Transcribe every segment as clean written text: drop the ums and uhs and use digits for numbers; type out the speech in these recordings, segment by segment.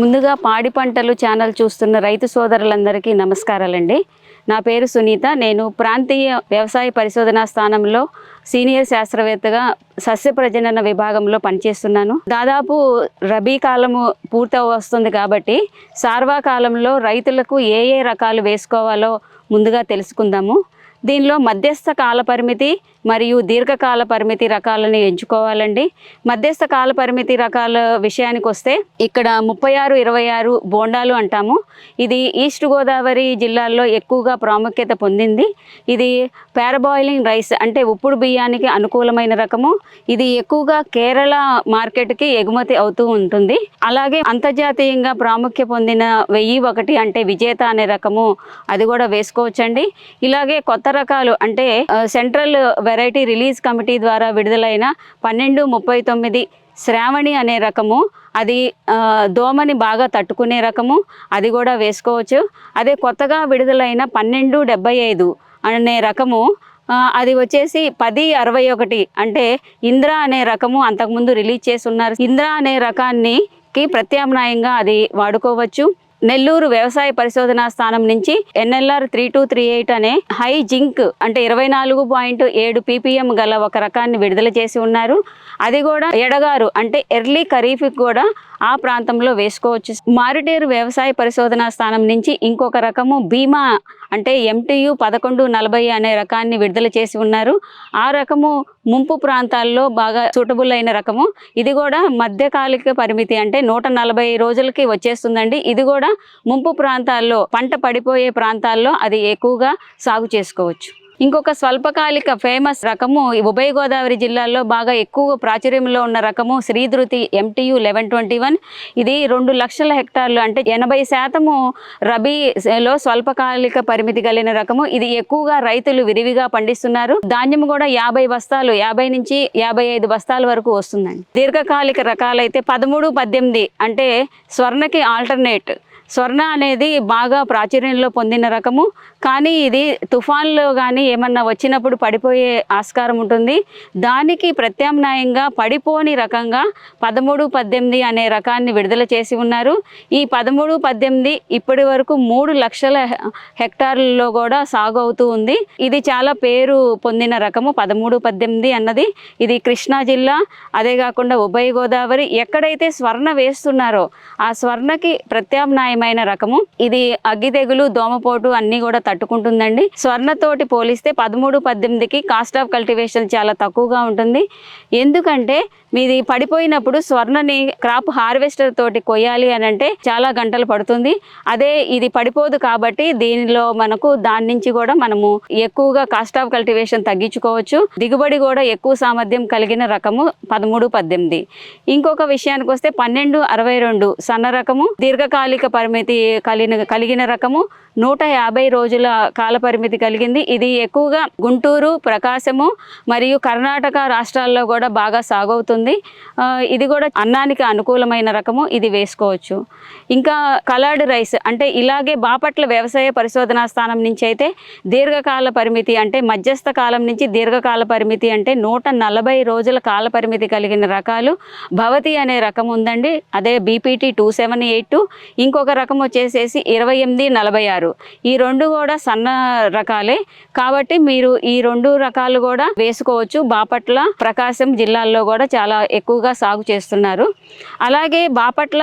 ముందుగా పాడి పంటలు ఛానల్ చూస్తున్న రైతు సోదరులందరికీ నమస్కారాలండి. నా పేరు సునీత. నేను ప్రాంతీయ వ్యవసాయ పరిశోధనా స్థానంలో సీనియర్ శాస్త్రవేత్తగా సస్య ప్రజనన విభాగంలో పనిచేస్తున్నాను. దాదాపు రబీ కాలము పూర్తి వస్తుంది కాబట్టి సార్వా కాలంలో రైతులకు ఏ రకాలు వేసుకోవాలో ముందుగా తెలుసుకుందాము. దీనిలో మధ్యస్థ కాల పరిమితి మరియు దీర్ఘకాల పరిమితి రకాలను ఎంచుకోవాలండి. మధ్యస్థ కాల పరిమితి రకాల విషయానికి వస్తే ఇక్కడ 36-26 బోండాలు అంటాము. ఇది ఈస్ట్ గోదావరి జిల్లాల్లో ఎక్కువగా ప్రాముఖ్యత పొందింది. ఇది పారాబాయిలింగ్ రైస్ అంటే ఉప్పుడు బియ్యానికి అనుకూలమైన రకము. ఇది ఎక్కువగా కేరళ మార్కెట్కి ఎగుమతి అవుతూ ఉంటుంది. అలాగే అంతర్జాతీయంగా ప్రాముఖ్యం పొందిన 1001 అంటే విజేత అనే రకము, అది కూడా వేసుకోవచ్చండి. ఇలాగే కొత్త రకాలు అంటే సెంట్రల్ వెరైటీ రిలీజ్ కమిటీ ద్వారా విడుదలైన 1239 శ్రావణి అనే రకము, అది దోమని బాగా తట్టుకునే రకము, అది కూడా వేసుకోవచ్చు. అదే కొత్తగా విడుదలైన 1275 అనే రకము, అది వచ్చేసి 1061 అంటే ఇంద్ర అనే రకము అంతకుముందు రిలీజ్ చేసి ఉన్నారు. ఇంద్ర అనే రకానికి ప్రత్యామ్నాయంగా అది వాడుకోవచ్చు. నెల్లూరు వ్యవసాయ పరిశోధనా స్థానం నుంచి NLR 3238 అనే హై జింక్ అంటే 24.7 ppm గల ఒక రకాన్ని విడుదల చేసి ఉన్నారు. అది కూడా ఎడగారు అంటే ఎర్లీ ఖరీఫ్కి కూడా ఆ ప్రాంతంలో వేసుకోవచ్చు. మారిటేరు వ్యవసాయ పరిశోధనా స్థానం నుంచి ఇంకొక రకము భీమా అంటే MTU 1140 అనే రకాన్ని విడుదల చేసి ఉన్నారు. ఆ రకము ముంపు ప్రాంతాల్లో బాగా సూటబుల్ అయిన రకము. ఇది కూడా మధ్యకాలిక పరిమితి అంటే 140 రోజులకి వచ్చేస్తుందండి. ఇది కూడా ముంపు ప్రాంతాల్లో పంట పడిపోయే ప్రాంతాల్లో అది ఎక్కువగా సాగు చేసుకోవచ్చు. ఇంకొక స్వల్పకాలిక ఫేమస్ రకము ఉభయ గోదావరి జిల్లాల్లో బాగా ఎక్కువ ప్రాచుర్యంలో ఉన్న రకము శ్రీధృతి MTU 1121. ఇది 2 లక్షల హెక్టార్లు అంటే 80% రబీలో స్వల్పకాలిక పరిమితి కలిగిన రకము. ఇది ఎక్కువగా రైతులు విరివిగా పండిస్తున్నారు. ధాన్యం కూడా 50 బస్తాలు 50 నుంచి 55 బస్తాల వరకు వస్తుందండి. దీర్ఘకాలిక రకాలైతే 1318 అంటే స్వర్ణకి ఆల్టర్నేట్. స్వర్ణ అనేది బాగా ప్రాచుర్యంలో పొందిన రకము, కానీ ఇది తుఫాన్లో కానీ ఏమన్నా వచ్చినప్పుడు పడిపోయే ఆస్కారం ఉంటుంది. దానికి ప్రత్యామ్నాయంగా పడిపోని రకంగా 1318 అనే రకాన్ని విడుదల చేసి ఉన్నారు. ఈ 1318 ఇప్పటి వరకు 3 లక్షల హెక్టార్లలో కూడా సాగు అవుతూ ఉంది. ఇది చాలా పేరు పొందిన రకము 1318 అన్నది. ఇది కృష్ణా జిల్లా, అదే కాకుండా ఉభయ గోదావరి ఎక్కడైతే స్వర్ణ వేస్తున్నారో ఆ స్వర్ణకి ప్రత్యామ్నాయం రకము. ఇది అగ్గి తెగులు, దోమపోటు అన్ని కూడా తట్టుకుంటుందండి. స్వర్ణతోటి పోలిస్తే 1318కి కాస్ట్ ఆఫ్ కల్టివేషన్ చాలా తక్కువగా ఉంటుంది. ఎందుకంటే మీది పడిపోయినప్పుడు స్వర్ణని క్రాప్ హార్వెస్టర్ తోటి కొయ్యాలి అని అంటే చాలా గంటలు పడుతుంది. అదే ఇది పడిపోదు కాబట్టి దీనిలో మనకు దాని నుంచి కూడా మనము ఎక్కువగా కాస్ట్ ఆఫ్ కల్టివేషన్ తగ్గించుకోవచ్చు. దిగుబడి కూడా ఎక్కువ సామర్థ్యం కలిగిన రకము 1318. ఇంకొక విషయానికి వస్తే 1262 సన్న రకము, దీర్ఘకాలిక పరిమితి కలిగిన రకము, 150 రోజుల కాల పరిమితి కలిగింది. ఇది ఎక్కువగా గుంటూరు, ప్రకాశము మరియు కర్ణాటక రాష్ట్రాల్లో కూడా బాగా సాగవుతుంది. ఇది కూడా అన్నానికి అనుకూలమైన రకము, ఇది వేసుకోవచ్చు. ఇంకా కలర్డ్ రైస్ అంటే ఇలాగే బాపట్ల వ్యవసాయ పరిశోధనా స్థానం నుంచి అయితే దీర్ఘకాల పరిమితి అంటే మధ్యస్థ కాలం నుంచి దీర్ఘకాల పరిమితి అంటే 140 రోజుల కాల పరిమితి కలిగిన రకాలు భవతి అనే రకం ఉందండి. అదే BPT 2782. ఇంకొక రకం వచ్చేసేసి 2846. ఈ రెండు కూడా సన్న రకాలే కాబట్టి మీరు ఈ 2 రకాలు కూడా వేసుకోవచ్చు. బాపట్ల, ప్రకాశం జిల్లాల్లో కూడా చాలా ఎక్కువగా సాగు చేస్తున్నారు. అలాగే బాపట్ల,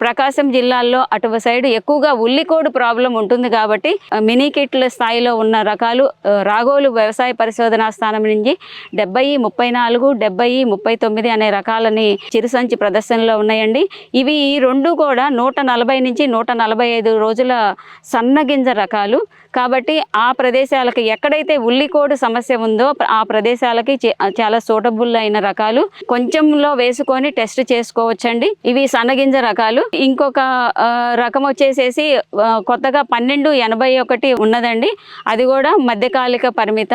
ప్రకాశం జిల్లాల్లో అటు సైడ్ ఎక్కువగా ఉల్లికోడు ప్రాబ్లం ఉంటుంది కాబట్టి మినీ కిట్ల స్థాయిలో ఉన్న రకాలు రాగోలు వ్యవసాయ పరిశోధనా స్థానం నుంచి 7034, 7039 అనే రకాలని చిరుసంచి ప్రదర్శనలో ఉన్నాయండి. ఇవి ఈ 2 కూడా 140 నుంచి 145 రోజుల సన్నగింజ రకాలు కాబట్టి ఆ ప్రదేశాలకి ఎక్కడైతే ఉల్లికోడు సమస్య ఉందో ఆ ప్రదేశాలకి చాలా సూటబుల్ అయిన రకాలు. కొంచెంలో వేసుకొని టెస్ట్ చేసుకోవచ్చండి. ఇవి సన్నగింజ రకాలు. ఇంకొక రకం వచ్చేసేసి కొత్తగా 1281 ఉన్నదండి. అది కూడా మధ్యకాలిక పరిమిత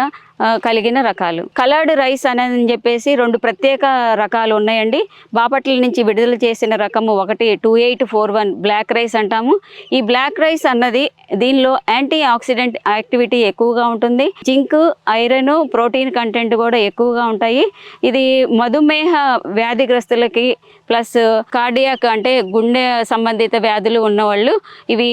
కలిగిన రకాలు. కలర్డ్ రైస్ అని చెప్పేసి 2 ప్రత్యేక రకాలు ఉన్నాయండి. బాపట్ల నుంచి విడుదల చేసిన రకము ఒకటి 2841 బ్లాక్ రైస్ అంటాము. ఈ బ్లాక్ రైస్ అన్నది దీనిలో యాంటీ ఆక్సిడెంట్ యాక్టివిటీ ఎక్కువగా ఉంటుంది. జింక్, ఐరన్, ప్రోటీన్ కంటెంట్ కూడా ఎక్కువగా ఉంటాయి. ఇది మధుమేహ మధుమేహ వ్యాధిగ్రస్తులకి ప్లస్ కార్డియాక్ అంటే గుండె సంబంధిత వ్యాధులు ఉన్నవాళ్ళు ఇవి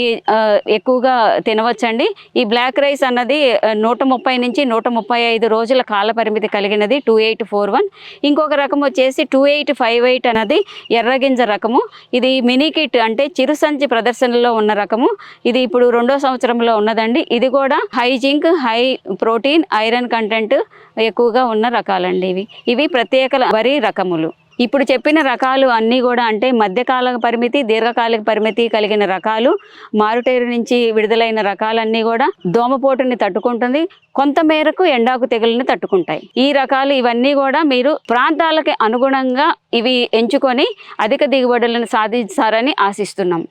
ఎక్కువగా తినవచ్చండి. ఈ బ్లాక్ రైస్ అన్నది 130 నుంచి 135 రోజుల కాల పరిమితి కలిగినది 2841. ఇంకొక రకం వచ్చేసి 2858 అన్నది ఎర్రగింజ రకము. ఇది మినీ కిట్ అంటే చిరుసంచి ప్రదర్శనలో ఉన్న రకము. ఇది ఇప్పుడు 2వ సంవత్సరంలో ఉన్నదండి. ఇది కూడా high zinc, high protein, iron content ఎక్కువగా ఉన్న రకాలండి. ఇవి ప్రత్యేక వరి రకములు. ఇప్పుడు చెప్పిన రకాలు అన్నీ కూడా అంటే మధ్యకాల పరిమితి, దీర్ఘకాలిక పరిమితి కలిగిన రకాలు. మారుటేరు నుంచి విడుదలైన రకాలన్నీ కూడా దోమపోటుని తట్టుకుంటుంది, కొంత మేరకు ఎండాకు తెగుల్ని తట్టుకుంటాయి. ఈ రకాలు ఇవన్నీ కూడా మీరు ప్రాంతాలకి అనుగుణంగా ఇవి ఎంచుకొని అధిక దిగుబడులను సాధిస్తారని ఆశిస్తున్నాం.